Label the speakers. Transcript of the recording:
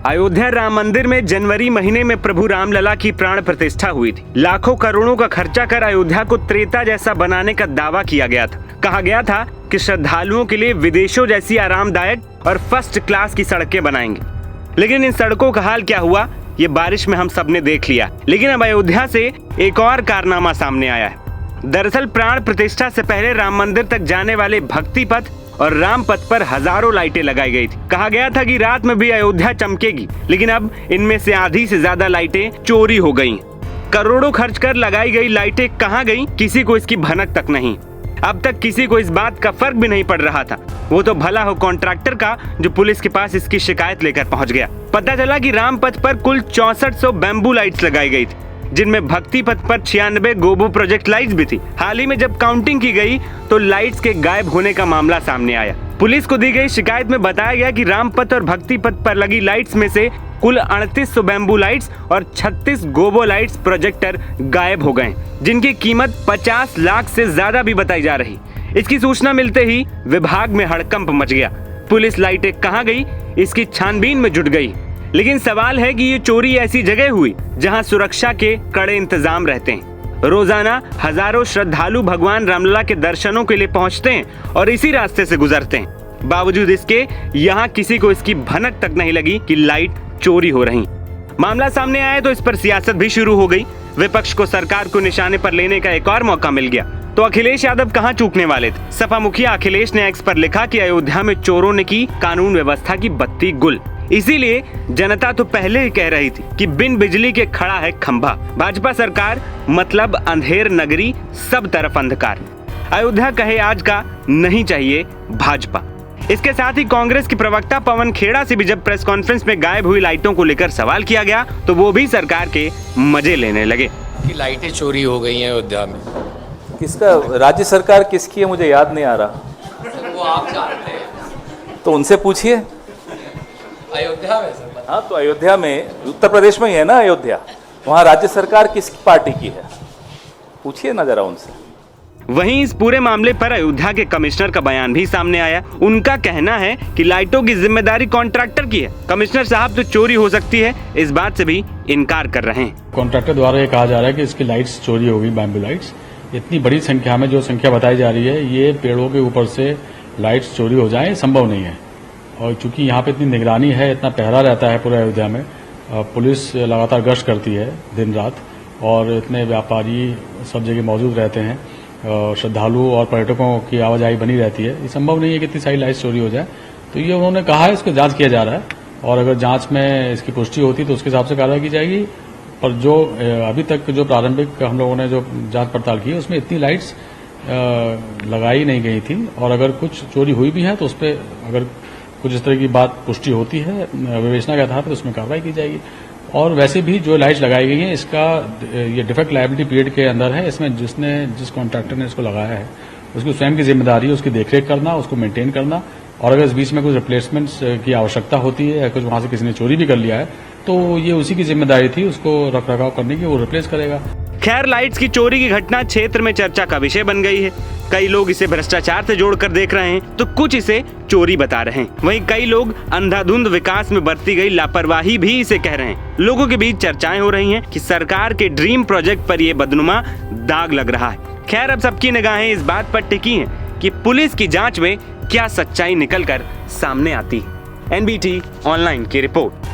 Speaker 1: अयोध्या राम मंदिर में जनवरी महीने में प्रभु रामलला की प्राण प्रतिष्ठा हुई थी। लाखों करोड़ों का खर्चा कर अयोध्या को त्रेता जैसा बनाने का दावा किया गया था। कहा गया था कि श्रद्धालुओं के लिए विदेशों जैसी आरामदायक और फर्स्ट क्लास की सड़कें बनाएंगे। लेकिन इन सड़कों का हाल क्या हुआ, ये बारिश में हम सबने देख लिया। लेकिन अब अयोध्या से एक और कारनामा सामने आया है। दरअसल प्राण प्रतिष्ठा से पहले राम मंदिर तक जाने वाले भक्ति पथ और राम पथ पर हजारों लाइटें लगाई गई थी। कहा गया था कि रात में भी अयोध्या चमकेगी, लेकिन अब इनमें से आधी से ज्यादा लाइटें चोरी हो गईं। करोड़ों खर्च कर लगाई गई लाइटें कहां गईं, किसी को इसकी भनक तक नहीं। अब तक किसी को इस बात का फर्क भी नहीं पड़ रहा था। वो तो भला हो कॉन्ट्रैक्टर का, जो पुलिस के पास इसकी शिकायत लेकर पहुंच गया। पता चला कि राम पथ पर कुल 6400 बैम्बू लाइट्स लगाई गई थी, जिनमें भक्ति पथ पर 96 गोबो प्रोजेक्ट लाइट्स भी थी। हाल ही में जब काउंटिंग की गई तो लाइट्स के गायब होने का मामला सामने आया। पुलिस को दी गई शिकायत में बताया गया कि राम पथ और भक्ति पथ पर लगी लाइट्स में से कुल 3800 बैम्बू लाइट्स और 36 गोबो लाइट्स प्रोजेक्टर गायब हो गए, जिनकी कीमत 50 लाख से ज्यादा भी बताई जा रही। इसकी सूचना मिलते ही विभाग में हड़कंप मच गया। पुलिस लाइटें कहां गई, इसकी छानबीन में जुट गई। लेकिन सवाल है कि ये चोरी ऐसी जगह हुई जहां सुरक्षा के कड़े इंतजाम रहते हैं। रोजाना हजारों श्रद्धालु भगवान रामलला के दर्शनों के लिए पहुंचते हैं और इसी रास्ते से गुजरते हैं। बावजूद इसके यहाँ किसी को इसकी भनक तक नहीं लगी कि लाइट चोरी हो रही। मामला सामने आया तो इस पर सियासत भी शुरू हो गई। विपक्ष को सरकार को निशाने पर लेने का एक और मौका मिल गया। तो अखिलेश यादव कहां चूकने वाले थे। सपा मुखिया अखिलेश ने एक्स पर लिखा कि अयोध्या में चोरों ने की कानून व्यवस्था की बत्ती गुल। इसीलिए जनता तो पहले ही कह रही थी कि बिन बिजली के खड़ा है खंभा। भाजपा सरकार मतलब अंधेर नगरी, सब तरफ अंधकार। अयोध्या कहे आज का नहीं चाहिए भाजपा। इसके साथ ही कांग्रेस की प्रवक्ता पवन खेड़ा से भी जब प्रेस कॉन्फ्रेंस में गायब हुई लाइटों को लेकर सवाल किया गया तो वो भी सरकार के मजे लेने लगे
Speaker 2: कि लाइटें चोरी हो गई हैं अयोध्या में।
Speaker 3: किसका, राज्य सरकार किसकी है मुझे याद नहीं आ रहा।
Speaker 2: वो आप जानते हैं
Speaker 3: तो उनसे पूछिए।
Speaker 2: अयोध्या में सर।
Speaker 3: हाँ, तो अयोध्या में, उत्तर प्रदेश में ही है ना अयोध्या, वहाँ राज्य सरकार किस पार्टी की है, पूछिए ना जरा उनसे।
Speaker 1: वहीं इस पूरे मामले पर अयोध्या के कमिश्नर का बयान भी सामने आया। उनका कहना है कि लाइटों की जिम्मेदारी कॉन्ट्रैक्टर की है। कमिश्नर साहब तो चोरी हो सकती है इस बात से भी इनकार कर रहे हैं।
Speaker 4: कॉन्ट्रैक्टर द्वारा ये कहा जा रहा है कि इसकी लाइट्स चोरी हो गई, बैम्बू लाइट्स। इतनी बड़ी संख्या में जो संख्या बताई जा रही है, ये पेड़ों के ऊपर से लाइट्स चोरी हो जाए संभव नहीं है। और चूंकि यहाँ पे इतनी निगरानी है, इतना पहरा रहता है पूरे अयोध्या में, पुलिस लगातार गश्त करती है दिन रात, और इतने व्यापारी सब जगह मौजूद रहते हैं, श्रद्धालु और पर्यटकों की आवाजाही बनी रहती है। ये संभव नहीं है कि इतनी सारी लाइट्स चोरी हो जाए। तो ये उन्होंने कहा है, इसको जांच किया जा रहा है, और अगर जांच में इसकी पुष्टि होती तो उसके हिसाब से कार्रवाई की जाएगी। पर जो अभी तक जो प्रारंभिक हम लोगों ने जो जांच पड़ताल की, उसमें इतनी लाइट्स लगाई नहीं गई थी, और अगर कुछ चोरी हुई भी है तो उस पर अगर कुछ इस तरह की बात पुष्टि होती है विवेचना के आधार पर, उसमें कार्रवाई की जाएगी। और वैसे भी जो लाइट्स लगाई गई हैं, इसका ये डिफेक्ट लायबिलिटी पीरियड के अंदर है। इसमें जिस कॉन्ट्रैक्टर ने इसको लगाया है उसकी स्वयं की जिम्मेदारी है उसकी देखरेख करना, उसको मेंटेन करना, और अगर इस बीच में कुछ रिप्लेसमेंट्स की आवश्यकता होती है या कुछ वहां से किसी ने चोरी भी कर लिया है तो ये उसी की जिम्मेदारी थी उसको रख रखाव करने की, वो रिप्लेस करेगा।
Speaker 1: खैर, लाइट्स की चोरी की घटना क्षेत्र में चर्चा का विषय बन गई है। कई लोग इसे भ्रष्टाचार से जोड़कर देख रहे हैं तो कुछ इसे चोरी बता रहे हैं। वहीं कई लोग अंधाधुंध विकास में बरती गई लापरवाही भी इसे कह रहे हैं। लोगों के बीच चर्चाएं हो रही हैं कि सरकार के ड्रीम प्रोजेक्ट पर यह बदनुमा दाग लग रहा है। खैर, अब सबकी निगाहें इस बात पर टिकी हैं कि पुलिस की जांच में क्या सच्चाई निकलकर सामने आती है। NBT ऑनलाइन की रिपोर्ट।